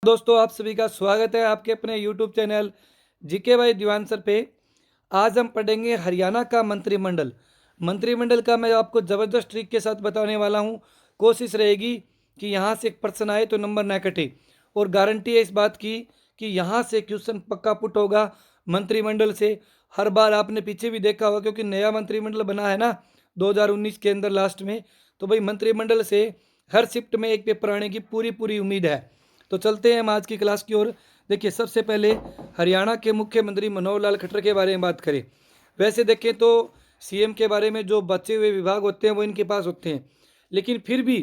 दोस्तों, आप सभी का स्वागत है आपके अपने यूट्यूब चैनल जीके भाई दीवान सर पे। आज हम पढ़ेंगे हरियाणा का मंत्रिमंडल। मंत्रिमंडल का मैं आपको ज़बरदस्त ट्रिक के साथ बताने वाला हूँ। कोशिश रहेगी कि यहाँ से एक प्रश्न आए तो नंबर ना कटे, और गारंटी है इस बात की कि यहाँ से क्वेश्चन पक्का पुट होगा मंत्रिमंडल से। हर बार आपने पीछे भी देखा होगा, क्योंकि नया मंत्रिमंडल बना है ना 2019 के अंदर लास्ट में। तो भाई मंत्रिमंडल से हर शिफ्ट में एक पेपर आने की पूरी पूरी उम्मीद है। तो चलते हैं हम आज की क्लास की ओर। देखिए, सबसे पहले हरियाणा के मुख्यमंत्री मनोहर लाल खट्टर के बारे में बात करें। वैसे देखें तो सीएम के बारे में जो बचे हुए विभाग होते हैं वो इनके पास होते हैं, लेकिन फिर भी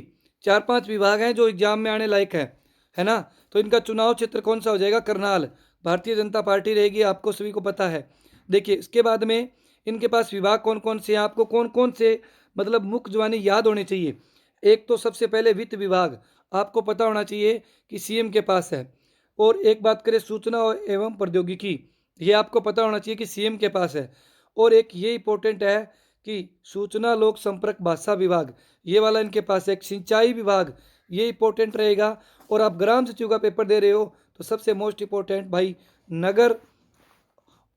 4-5 विभाग हैं जो एग्जाम में आने लायक है ना। तो इनका चुनाव क्षेत्र कौन सा हो जाएगा? करनाल। भारतीय जनता पार्टी रहेगी, आपको सभी को पता है। देखिए, इसके बाद में इनके पास विभाग कौन कौन से हैं, आपको कौन कौन से मतलब मुख्य जवानी याद होने चाहिए। एक तो सबसे पहले वित्त विभाग, आपको पता होना चाहिए कि सीएम के पास है। और एक बात करें सूचना एवं प्रौद्योगिकी, ये आपको पता होना चाहिए कि सीएम के पास है। और एक ये इंपॉर्टेंट है कि सूचना लोक संपर्क भाषा विभाग, ये वाला इनके पास है। एक सिंचाई विभाग, ये इंपॉर्टेंट रहेगा। और आप ग्राम सचिव का पेपर दे रहे हो तो सबसे मोस्ट इंपॉर्टेंट भाई नगर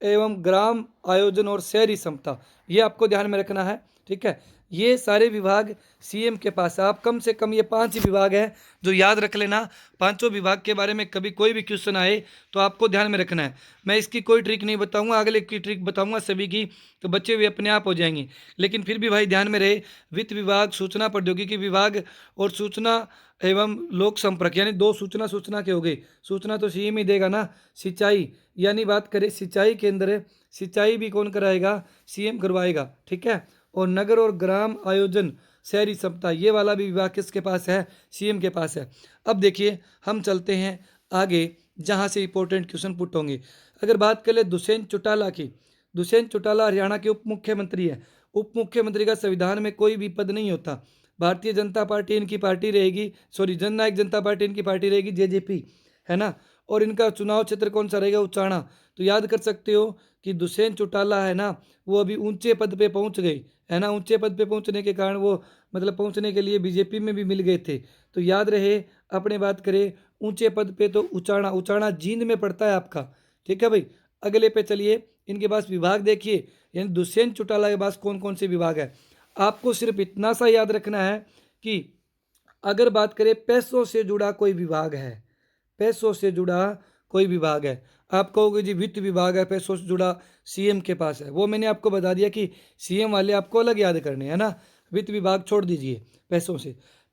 एवं ग्राम आयोजन और शहरी क्षमता, ये आपको ध्यान में रखना है। ठीक है, ये सारे विभाग सीएम के पास है। आप कम से कम ये 5 ही विभाग हैं जो याद रख लेना। पांचों विभाग के बारे में कभी कोई भी क्वेश्चन आए तो आपको ध्यान में रखना है। मैं इसकी कोई ट्रिक नहीं बताऊंगा, अगले की ट्रिक बताऊंगा सभी की, तो बच्चे भी अपने आप हो जाएंगे। लेकिन फिर भी भाई ध्यान में रहे, वित्त विभाग, सूचना प्रौद्योगिकी विभाग और सूचना एवं लोक संपर्क, यानी दो सूचना के हो गए। सूचना तो सीएम ही देगा ना। सिंचाई, यानी बात करें सिंचाई के अंदर, सिंचाई भी कौन कराएगा? सीएम करवाएगा। ठीक है। और नगर और ग्राम आयोजन शहरी क्षमता, ये वाला भी विभाग किसके पास है? सीएम के पास है। अब देखिए, हम चलते हैं आगे जहां से इंपॉर्टेंट क्वेश्चन पुट होंगे। अगर बात कर ले दुष्यंत चौटाला की, दुष्यंत चौटाला हरियाणा के उप मुख्यमंत्री है। उप मुख्यमंत्री का संविधान में कोई भी पद नहीं होता। भारतीय जनता पार्टी इनकी पार्टी रहेगी, सॉरी जननायक जनता पार्टी इनकी पार्टी रहेगी, जेजेपी, है ना। और इनका चुनाव क्षेत्र कौन सा रहेगा? उचाना। तो याद कर सकते हो कि दुष्यंत चौटाला है ना, वो अभी ऊंचे पद पे पहुंच गई, है ना। ऊंचे पद पे पहुंचने के कारण वो मतलब पहुंचने के लिए बीजेपी में भी मिल गए थे। तो याद रहे, अपने बात करें ऊंचे पद पे तो उचाना, उचाना जींद में पड़ता है आपका। ठीक है भाई। अगले पे चलिए, इनके पास विभाग देखिए, यानी दुष्यंत चौटाला के पास कौन कौन से विभाग है। आपको सिर्फ इतना सा याद रखना है कि अगर बात करें पैसों से जुड़ा कोई विभाग है, पैसों से जुड़ा कोई विभाग है, आप कहोगे जी वित्त विभाग है, पैसों से जुड़ा सीएम के पास है, वो मैंने आपको बता दिया कि सीएम वाले आपको अलग याद करने हैं ना। वित्त विभाग छोड़ दीजिए।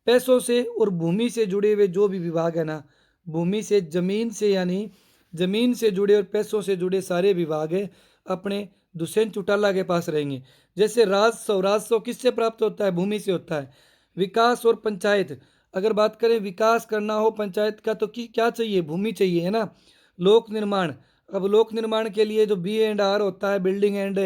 पैसों से और भूमि से जुड़े हुए जो भी विभाग है ना, भूमि से, जमीन से, यानी जमीन से जुड़े और पैसों से जुड़े सारे विभाग है अपने दुष्यंत चौटाला के पास रहेंगे। जैसे राजस्व किससे प्राप्त होता है? भूमि से होता है। विकास और पंचायत, अगर बात करें विकास करना हो पंचायत का तो क्या चाहिए? भूमि चाहिए, है ना। लोक निर्माण, अब लोक निर्माण के लिए जो B&R होता है, बिल्डिंग एंड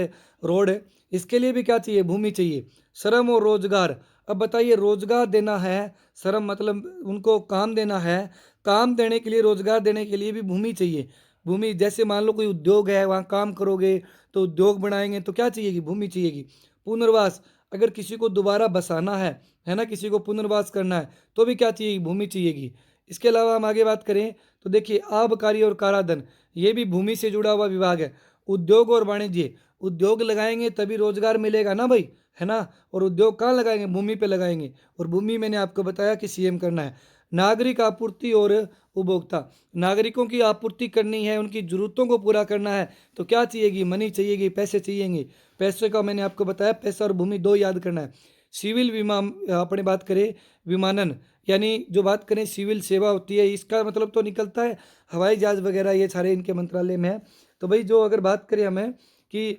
रोड, इसके लिए भी क्या चाहिए? भूमि चाहिए। श्रम और रोजगार, अब बताइए, रोजगार देना है, श्रम मतलब उनको काम देना है, काम देने के लिए, रोजगार देने के लिए भी भूमि चाहिए। भूमि, जैसे मान लो कोई उद्योग है, वहाँ काम करोगे तो उद्योग बनाएंगे तो क्या चाहिएगी? भूमि चाहिएगी। पुनर्वास, अगर किसी को दोबारा बसाना है ना, किसी को पुनर्वास करना है तो भी क्या चाहिए? भूमि चाहिएगी। इसके अलावा हम आगे बात करें तो देखिए, आबकारी और काराधन, ये भी भूमि से जुड़ा हुआ विभाग है। उद्योग और वाणिज्य, उद्योग लगाएंगे तभी रोजगार मिलेगा ना भाई, है ना। और उद्योग कहाँ लगाएंगे? भूमि पे लगाएंगे, और भूमि मैंने आपको बताया कि सीएम करना है। नागरिक आपूर्ति और उपभोक्ता, नागरिकों की आपूर्ति करनी है, उनकी जरूरतों को पूरा करना है तो क्या चाहिएगी? मनी चाहिएगी, पैसे चाहिएंगे। पैसे का मैंने आपको बताया, पैसा और भूमि दो याद करना है। सिविल विमान, अपने बात करें विमानन, यानी जो बात करें सिविल सेवा होती है, इसका मतलब तो निकलता है हवाई जहाज वगैरह, ये सारे इनके मंत्रालय में है। तो भाई जो अगर बात करें हमें कि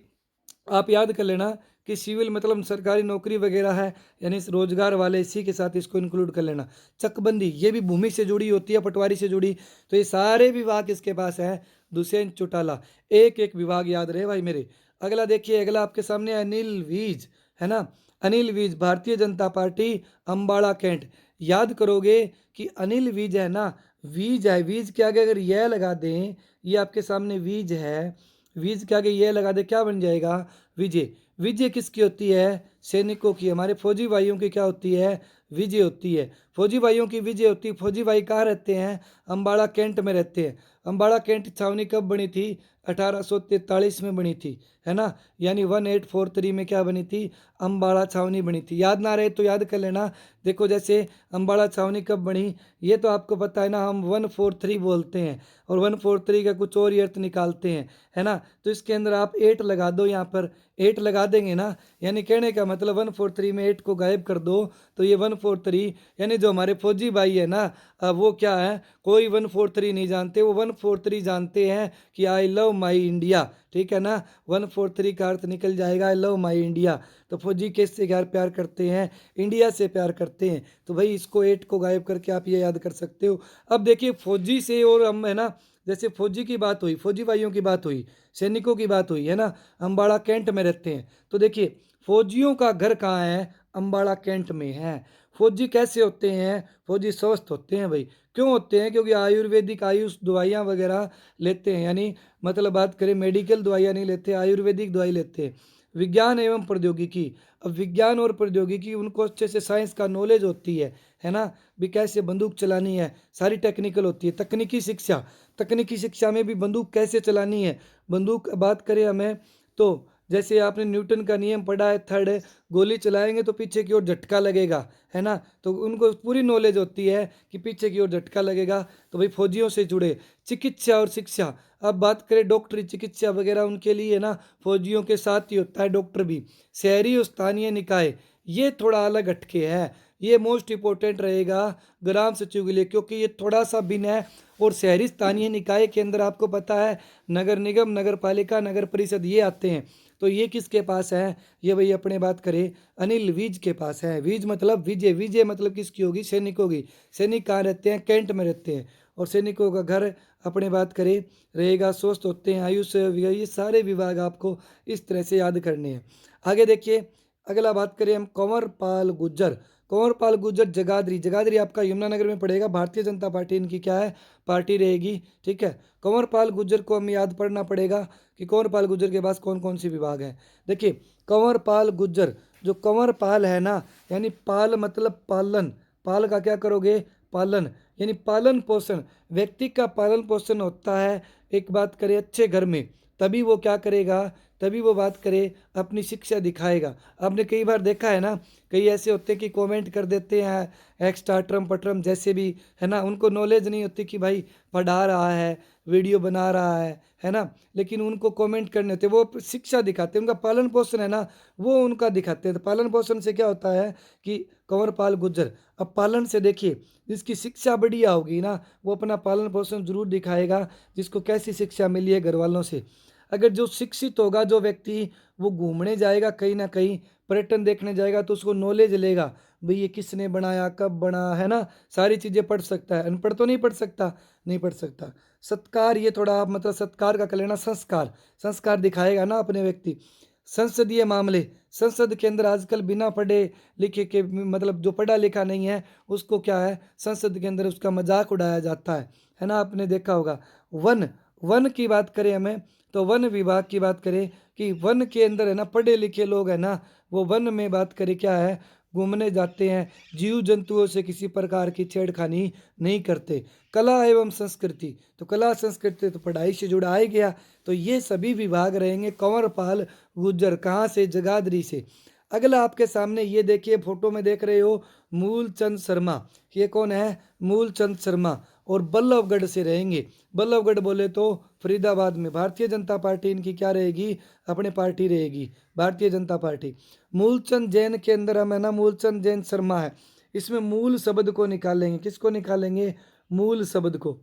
आप याद कर लेना कि सिविल मतलब सरकारी नौकरी वगैरह है, यानी रोजगार वाले, इसी के साथ इसको इंक्लूड कर लेना। चकबंदी, ये भी भूमि से जुड़ी होती है, पटवारी से जुड़ी। तो ये सारे विभाग इसके पास है दुष्यंत चौटाला। एक एक विभाग याद रहे भाई मेरे। अगला देखिए, अगला आपके सामने अनिल विज, है ना। Anil Vij, Bharatiya Janata party, Ambala cantt. याद करोगे कि अनिल विज है ना, वीज है, वीज के आगे अगर यह लगा दें, ये आपके सामने वीज है, वीज के आगे यह लगा दे, क्या बन जाएगा? विजय। विजय किसकी होती है? सैनिकों की। हमारे फौजी भाइयों की क्या होती है? विजय होती है। फौजी भाइयों की विजय होती है। फौजी भाई कहाँ रहते हैं? अम्बाड़ा कैंट में रहते हैं। अम्बाड़ा कैंट छावनी कब बनी थी? 1843 में बनी थी, है ना। यानी 1843 में क्या बनी थी? अम्बाड़ा छावनी बनी थी। याद ना रहे तो याद कर लेना। देखो जैसे अम्बाड़ा छावनी कब बनी, ये तो आपको पता है ना, हम 143 बोलते हैं और 143 का कुछ और ही अर्थ निकालते हैं, है ना। तो इसके अंदर आप 8 लगा दो, यहाँ पर 8 लगा देंगे ना, यानी कहने का मतलब 143 में 8 को गायब कर दो तो ये 143, यानी जो हमारे फौजी भाई है ना, वो क्या है, कोई 143 नहीं जानते, वो 143 जानते हैं कि आई लव माई इंडिया, ठीक है ना। 143 का अर्थ निकल जाएगा आई लव माई इंडिया। तो फौजी किससे प्यार करते हैं? इंडिया से प्यार करते हैं। तो भाई इसको 8 को गायब करके आप ये याद कर सकते हो। अब देखिए फौजी से और हम, है ना, जैसे फौजी की बात हुई, फौजी भाइयों की बात हुई, सैनिकों की बात हुई, है ना, अम्बाड़ा कैंट में रहते हैं। तो देखिए फौजियों का घर कहाँ है? अम्बाड़ा कैंट में है। फौजी कैसे होते हैं? फौजी स्वस्थ होते हैं भाई। क्यों होते हैं? क्योंकि आयुर्वेदिक आयुष दवाइयाँ वगैरह लेते हैं, यानी मतलब बात करें मेडिकल दवाइयाँ नहीं लेते, आयुर्वेदिक दवाई लेते हैं। विज्ञान एवं प्रौद्योगिकी, अब विज्ञान और प्रौद्योगिकी उनको अच्छे से साइंस का नॉलेज होती है ना। भी कैसे बंदूक चलानी है, सारी टेक्निकल होती है। तकनीकी शिक्षा, तकनीकी शिक्षा में भी बंदूक कैसे चलानी है, बंदूक बात करें हमें तो जैसे आपने न्यूटन का नियम पढ़ा है, थर्ड, गोली चलाएंगे तो पीछे की ओर झटका लगेगा, है ना। तो उनको पूरी नॉलेज होती है कि पीछे की ओर झटका लगेगा। तो भाई फौजियों से जुड़े। चिकित्सा और शिक्षा, अब बात करें डॉक्टरी चिकित्सा वगैरह उनके लिए ना, फौजियों के साथ ही होता है डॉक्टर भी। शहरी और स्थानीय निकाय, ये थोड़ा अलग हटके है, ये मोस्ट इंपॉर्टेंट रहेगा ग्राम सचिव के लिए, क्योंकि ये थोड़ा सा भिन्न है। और शहरी स्थानीय निकाय के अंदर आपको पता है नगर निगम, नगर पालिका, नगर परिषद ये आते हैं। तो ये किसके पास है? ये भाई अपने बात करें अनिल विज के पास है। विज मतलब विजय, विजय मतलब किसकी होगी? सैनिकों की। सैनिक कहाँ रहते हैं? कैंट में रहते हैं। और सैनिकों का घर अपने बात करें रहेगा, स्वस्थ होते हैं, आयुष, ये सारे विभाग आपको इस तरह से याद करने हैं। आगे देखिए अगला बात करें हम कंवर पाल गुर्जर। कंवर पाल गुर्जर जगाधरी, जगाधरी आपका यमुनानगर में पड़ेगा। भारतीय जनता पार्टी इनकी क्या है? पार्टी रहेगी, ठीक है। कंवर पाल गुर्जर को हम याद पढ़ना पड़ेगा कि कंवर पाल गुर्जर के पास कौन कौन सी विभाग है। देखिए कंवर पाल गुर्जर, जो कंवर पाल है ना, यानी पाल मतलब पालन, पाल का क्या करोगे? पालन, यानी पालन पोषण, व्यक्ति का पालन पोषण होता है एक बात करें अच्छे घर में, तभी वो क्या करेगा? तभी वो बात करे अपनी शिक्षा दिखाएगा। आपने कई बार देखा है ना, कई ऐसे होते हैं कि कमेंट कर देते हैं एक्स्ट्रा ट्रम पट्रम जैसे भी, है ना, उनको नॉलेज नहीं होती कि भाई पढ़ा रहा है, वीडियो बना रहा है ना, लेकिन उनको कमेंट करने होते, वो शिक्षा दिखाते हैं, उनका पालन पोषण है ना, वो उनका दिखाते हैं। तो पालन पोषण से क्या होता है कि कंवर पाल गुर्जर, अब पालन से देखिए जिसकी शिक्षा बढ़िया होगी ना, वो अपना पालन पोषण जरूर दिखाएगा, जिसको कैसी शिक्षा मिली है घर वालों से। अगर जो शिक्षित होगा जो व्यक्ति, वो घूमने जाएगा कहीं ना कहीं, पर्यटन देखने जाएगा, तो उसको नॉलेज लेगा भाई ये किसने बनाया, कब बना, है ना, सारी चीज़ें पढ़ सकता है। अनपढ़ तो नहीं पढ़ सकता, नहीं पढ़ सकता। सत्कार, ये थोड़ा आप मतलब सत्कार का कर लेना, संस्कार, संस्कार दिखाएगा ना अपने व्यक्ति। संसदीय मामले, संसद के अंदर आजकल बिना पढ़े लिखे के, मतलब जो पढ़ा लिखा नहीं है उसको क्या है, संसद के अंदर उसका मजाक उड़ाया जाता है ना, आपने देखा होगा। वन, वन की बात करें हमें तो वन विभाग की बात करें कि वन के अंदर है ना पढ़े लिखे लोग है ना, वो वन में बात करें क्या है, घूमने जाते हैं, जीव जंतुओं से किसी प्रकार की छेड़खानी नहीं करते। कला एवं संस्कृति, तो कला संस्कृति तो पढ़ाई से जुड़ा ही गया। तो ये सभी विभाग रहेंगे कंवर पाल गुर्जर, कहाँ से? जगाधरी से। अगला आपके सामने ये देखिए फोटो में देख रहे हो मूलचंद शर्मा, ये कौन है? मूलचंद शर्मा, और बल्लभगढ़ से रहेंगे। बल्लभगढ़ बोले तो फरीदाबाद में। भारतीय जनता पार्टी इनकी क्या रहेगी? अपने पार्टी रहेगी, भारतीय जनता पार्टी। मूलचंद जैन के अंदर हम है ना, मूलचंद जैन शर्मा है, इसमें मूल शब्द को निकालेंगे। किसको निकालेंगे? मूल शब्द को।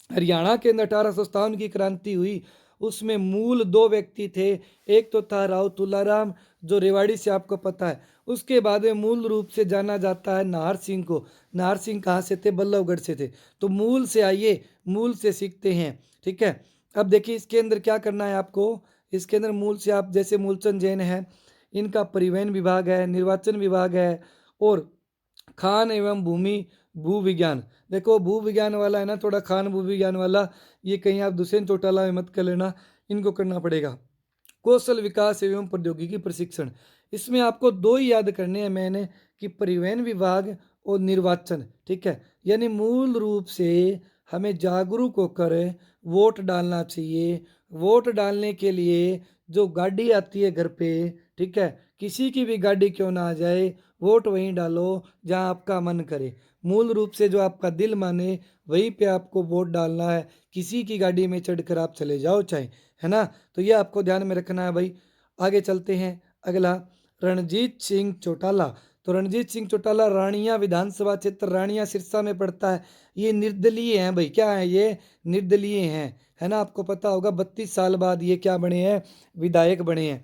हरियाणा के अंदर 1857 की क्रांति हुई, उसमें मूल दो व्यक्ति थे, एक तो था राव तुलाराम जो रेवाड़ी से आपको पता है, उसके बाद में मूल रूप से जाना जाता है नाहर सिंह को। नाहर सिंह कहाँ से थे? बल्लभगढ़ से थे। तो मूल से आइए, मूल से सीखते हैं, ठीक है। अब देखिए इसके अंदर क्या करना है आपको, इसके अंदर मूल से आप जैसे मूलचंद जैन है, इनका परिवहन विभाग है, निर्वाचन विभाग है, और खान एवं भूमि भू विज्ञान। देखो भू विज्ञान वाला है ना थोड़ा, खान भू विज्ञान वाला, ये कहीं आप दुष्यंत चौटाला में मत कर लेना, इनको करना पड़ेगा। कौशल विकास एवं प्रौद्योगिकी प्रशिक्षण। इसमें आपको दो ही याद करने हैं मैंने, कि परिवहन विभाग और निर्वाचन, ठीक है। यानी मूल रूप से हमें जागरूक होकर वोट डालना चाहिए। वोट डालने के लिए जो गाड़ी आती है घर पे, ठीक है, किसी की भी गाड़ी क्यों ना आ जाए, वोट वहीं डालो जहां आपका मन करे। मूल रूप से जो आपका दिल माने वहीं पे आपको वोट डालना है। किसी की गाड़ी में चढ़कर आप चले जाओ चाहे, है ना। तो ये आपको ध्यान में रखना है भाई। आगे चलते हैं। अगला, रणजीत सिंह चौटाला। तो रणजीत सिंह चौटाला रानिया विधानसभा क्षेत्र, रानिया सिरसा में पड़ता है। ये निर्दलीय हैं भाई, क्या है ये, निर्दलीय हैं, है ना। आपको पता होगा 32 साल बाद ये क्या बने हैं, विधायक बने हैं।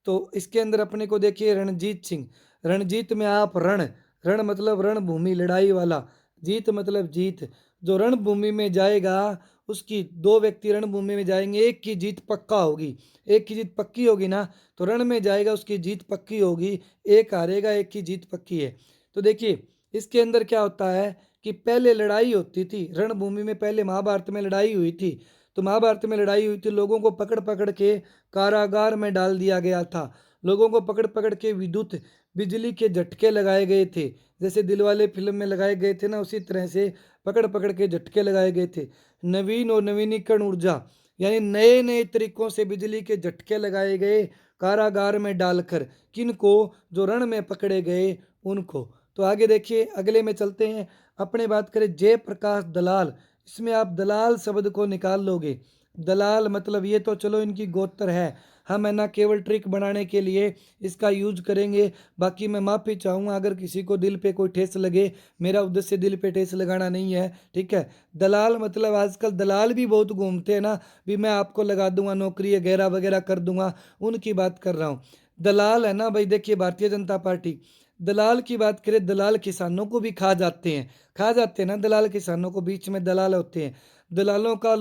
तो इसके अंदर अपने को देखिए रणजीत सिंह, रणजीत में आप रण, रण मतलब रणभूमि, लड़ाई वाला, जीत मतलब जीत। जो रणभूमि में जाएगा उसकी, दो व्यक्ति रणभूमि में जाएंगे, एक की जीत पक्का होगी, एक की जीत पक्की होगी ना, तो रण में जाएगा उसकी जीत पक्की होगी, एक हारेगा एक की जीत पक्की है। तो देखिए इसके अंदर क्या होता है कि पहले लड़ाई होती थी रणभूमि में, पहले महाभारत में लड़ाई हुई थी। तो महाभारत में लड़ाई हुई थी, लोगों को पकड़ पकड़ के कारागार में डाल दिया गया था। लोगों को पकड़ पकड़ के विद्युत बिजली के झटके लगाए गए थे, जैसे दिलवाले फिल्म में लगाए गए थे ना, उसी तरह से पकड़ पकड़ के झटके लगाए गए थे। नवीन और नवीनीकरण ऊर्जा, यानी नए नए तरीकों से बिजली के झटके लगाए गए कारागार में डालकर, किनको, जो रण में पकड़े गए उनको। तो आगे देखिए, अगले में चलते हैं। अपने बात करें जयप्रकाश दलाल, इसमें आप दलाल शब्द को निकाल लोगे। दलाल मतलब ये तो चलो इनकी गोत्र है, हम है ना केवल ट्रिक बनाने के लिए इसका यूज करेंगे। बाकी मैं माफ़ी चाहूँगा अगर किसी को दिल पे कोई ठेस लगे, मेरा उद्देश्य दिल पे ठेस लगाना नहीं है, ठीक है। दलाल मतलब आजकल दलाल भी बहुत घूमते हैं ना, भी मैं आपको लगा दूंगा नौकरी वगैरह वगैरह कर दूंगा, उनकी बात कर रहा हूँ। दलाल है ना भाई, देखिए भारतीय जनता पार्टी, दलाल की बात करें, दलाल किसानों को भी खा जाते हैं, खा जाते हैं ना दलाल किसानों को, बीच में दलाल होते हैं। दलालों का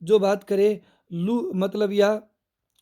जो बात करें, लू मतलब या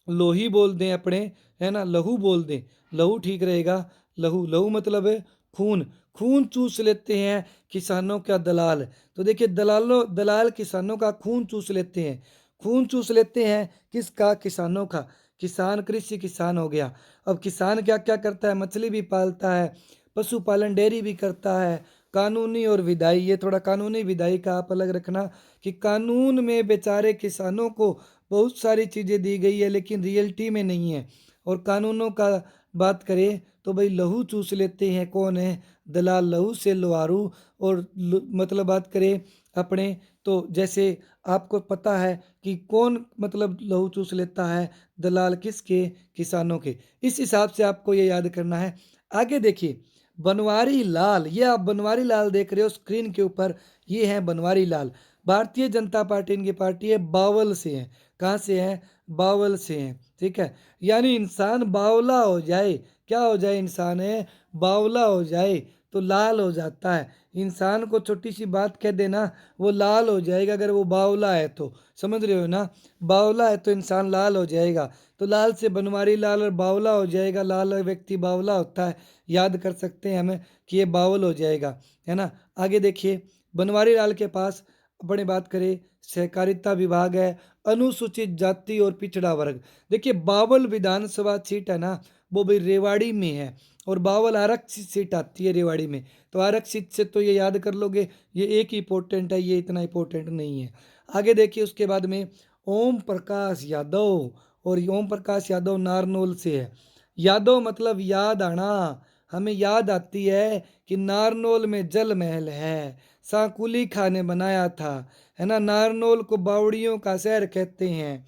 लोही बोल दें अपने, है ना, लहू बोल दें, लहू ठीक रहेगा। लहू, लहू मतलब है खून, खून चूस लेते हैं किसानों का दलाल। तो देखिए दलालों, दलाल किसानों का खून चूस लेते हैं। खून चूस लेते हैं किसका, किसानों का। किसान, कृषि किसान हो गया। अब किसान क्या क्या करता है, मछली भी पालता है, पशुपालन, डेयरी भी करता है। कानूनी और विधायी, ये थोड़ा कानूनी विधायी का आप अलग रखना, कि कानून में बेचारे किसानों को बहुत सारी चीज़ें दी गई है लेकिन रियलिटी में नहीं है। और कानूनों का बात करें तो भाई लहू चूस लेते हैं, कौन है, दलाल, लहू से लोहारू। और मतलब बात करें अपने, तो जैसे आपको पता है कि कौन मतलब लहू चूस लेता है, दलाल किसके, किसानों के। इस हिसाब से आपको ये याद करना है। आगे देखिए बनवारी लाल, ये आप बनवारी लाल देख रहे हो स्क्रीन के ऊपर, ये है बनवारी लाल। भारतीय जनता पार्टी इनकी पार्टी है, बावल से है। कहाँ से है, बावल से है, ठीक है। यानी इंसान बावला हो जाए, क्या हो जाए, इंसान है बावला हो जाए तो लाल हो जाता है। इंसान को छोटी सी बात कह देना वो लाल हो जाएगा, अगर वो बावला है तो, समझ रहे हो ना, बावला है तो इंसान लाल हो जाएगा। तो लाल से बनवारी लाल, और बावला हो जाएगा, लाल व्यक्ति बावला होता है, याद कर सकते हैं हमें कि ये बावल हो जाएगा, है ना। आगे देखिए बनवारी लाल के पास अपने बात करें सहकारिता विभाग है, अनुसूचित जाति और पिछड़ा वर्ग। देखिए बावल विधानसभा सीट है ना, वो भी रेवाड़ी में है, और बावल आरक्षित सीट आती है रेवाड़ी में। तो आरक्षित से तो ये याद कर लोगे, ये एक ही इंपॉर्टेंट है, ये इतना इंपॉर्टेंट नहीं है। आगे देखिए उसके बाद में ओम प्रकाश यादव, और ये ओम प्रकाश यादव नारनौल से है। यादव मतलब याद आना, हमें याद आती है कि नारनौल में जल महल है, सांकुली खां ने बनाया था, है ना। नारनौल को बावड़ियों का शहर कहते हैं।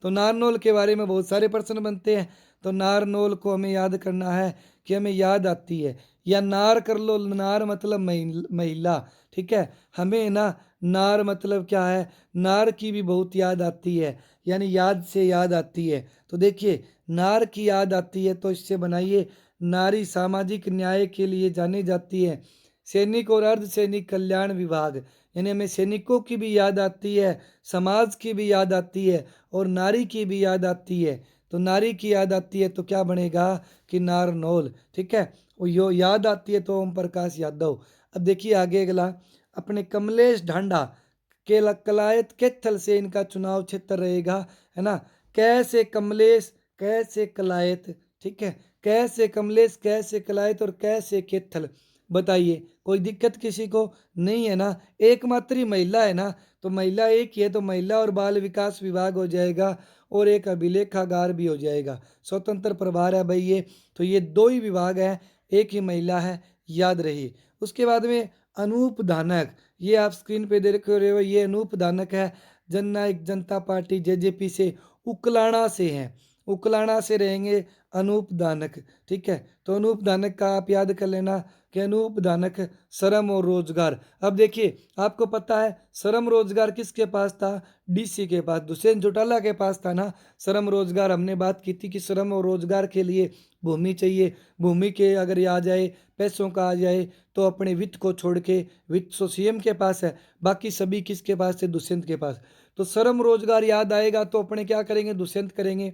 तो नारनौल के बारे में बहुत सारे प्रश्न बनते हैं, तो नारनौल को हमें याद करना है कि हमें याद आती है, या नार कर लो, नार मतलब महिला, ठीक है। हमें ना नार मतलब क्या है, नार की भी बहुत याद आती है, यानी याद से याद आती है। तो देखिए नार की याद आती है तो इससे बनाइए, नारी सामाजिक न्याय के लिए जानी जाती है। सैनिक और अर्धसैनिक कल्याण विभाग, यानी हमें सैनिकों की भी याद आती है, समाज की भी याद आती है, और नारी की भी याद आती है। तो नारी की याद आती है तो क्या बनेगा कि नारनौल, ठीक है। वो यो याद आती है तो ओम प्रकाश यादव। अब देखिए आगे अगला, अपने कमलेश ढांडा के कलायत कैथल से इनका चुनाव क्षेत्र रहेगा, है ना। कैसे कमलेश कैसे कलायत, ठीक है, कैसे कमलेश, कैसे कलायत और कैसे केथल। बताइए कोई दिक्कत किसी को नहीं है ना। एकमात्र ही महिला है ना, तो महिला एक ही है, तो महिला और बाल विकास विभाग हो जाएगा और एक अभिलेखागार भी हो जाएगा। स्वतंत्र प्रभार है भाई ये, तो ये दो ही विभाग हैं, एक ही महिला है, याद रही। उसके बाद में अनूप धानक, ये आप स्क्रीन पे देख रहे हो, ये अनूप धानक है, जननायक जनता पार्टी जेजेपी से उकलाना से हैं, उकलाना से रहेंगे अनूप धानक, ठीक है। तो अनूप धानक का आप याद कर लेना कि अनूप धानक श्रम और रोजगार। अब देखिए आपको पता है श्रम रोजगार किसके पास था, डीसी के पास, दुष्यंत चौटाला के पास था ना श्रम रोजगार। हमने बात की थी कि श्रम और रोजगार के लिए भूमि चाहिए, भूमि के अगर ये आ जाए, पैसों का आ जाए, तो अपने वित्त को छोड़ के, वित्त तो सीएम के पास है, बाकी सभी किसके पास है, दुष्यंत के पास। तो श्रम रोजगार याद आएगा तो अपने क्या करेंगे, दुष्यंत करेंगे।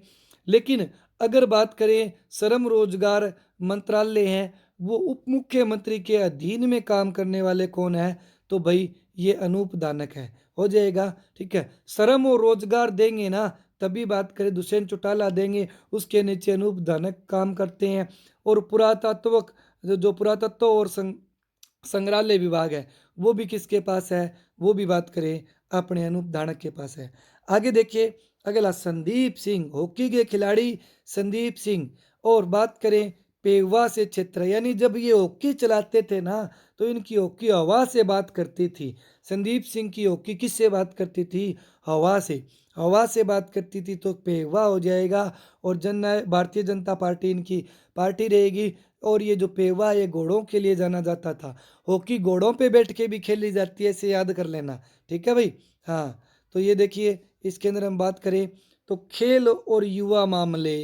लेकिन अगर बात करें श्रम रोजगार मंत्रालय है, वो उप मुख्यमंत्री के अधीन में काम करने वाले कौन है, तो भाई ये अनूप धानक है, हो जाएगा, ठीक है। श्रम और रोजगार देंगे ना, तभी बात करें दुष्यंत चौटाला देंगे, उसके नीचे अनूप धानक काम करते हैं। और पुरातत्व, जो पुरातत्व और संग्रहालय विभाग है, वो भी किसके पास है, वो भी बात करें अपने अनूप धानक के पास है। आगे देखिए अगला संदीप सिंह, हॉकी के खिलाड़ी संदीप सिंह। और बात करें पेगवा से क्षेत्र, यानी जब ये हॉकी चलाते थे ना, तो इनकी हॉकी हवा से बात करती थी। संदीप सिंह की हॉकी किससे बात करती थी, हवा से, हवा से बात करती थी, तो पेगवा हो जाएगा। और भारतीय जनता पार्टी इनकी पार्टी रहेगी। और ये जो पेवा ये घोड़ों के लिए जाना जाता था, हॉकी घोड़ों पे बैठ के भी खेली जाती है, इसे याद कर लेना, ठीक है भाई। हाँ, तो ये देखिए इसके अंदर हम बात करें तो खेल और युवा मामले,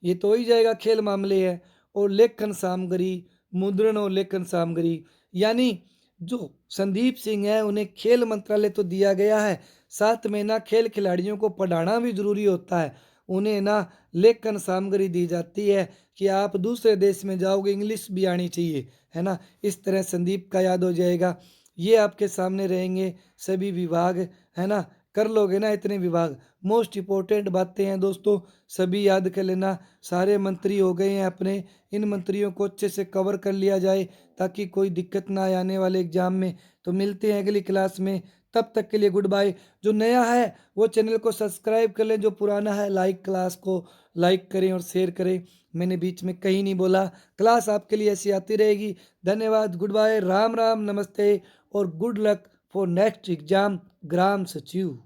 ये तो ही जाएगा, खेल मामले है। और लेखन सामग्री, मुद्रण और लेखन सामग्री, यानी जो संदीप सिंह है उन्हें खेल मंत्रालय तो दिया गया है, साथ में ना खेल खिलाड़ियों को पढ़ाना भी जरूरी होता है। उन्हें ना लेखन सामग्री दी जाती है कि आप दूसरे देश में जाओगे, इंग्लिश भी आनी चाहिए, है ना। इस तरह संदीप का याद हो जाएगा। ये आपके सामने रहेंगे सभी विभाग, है ना, कर लोगे ना इतने विभाग। मोस्ट इंपॉर्टेंट बातें हैं दोस्तों, सभी याद कर लेना। सारे मंत्री हो गए हैं अपने, इन मंत्रियों को अच्छे से कवर कर लिया जाए ताकि कोई दिक्कत ना आए आने वाले एग्जाम में। तो मिलते हैं अगली क्लास में, तब तक के लिए गुड बाय। जो नया है वो चैनल को सब्सक्राइब कर लें, जो पुराना है लाइक, क्लास को लाइक करें और शेयर करें। मैंने बीच में कहीं नहीं बोला, क्लास आपके लिए ऐसी आती रहेगी। धन्यवाद, गुड बाय, राम राम, नमस्ते और good luck for next exam, ग्राम सचिव।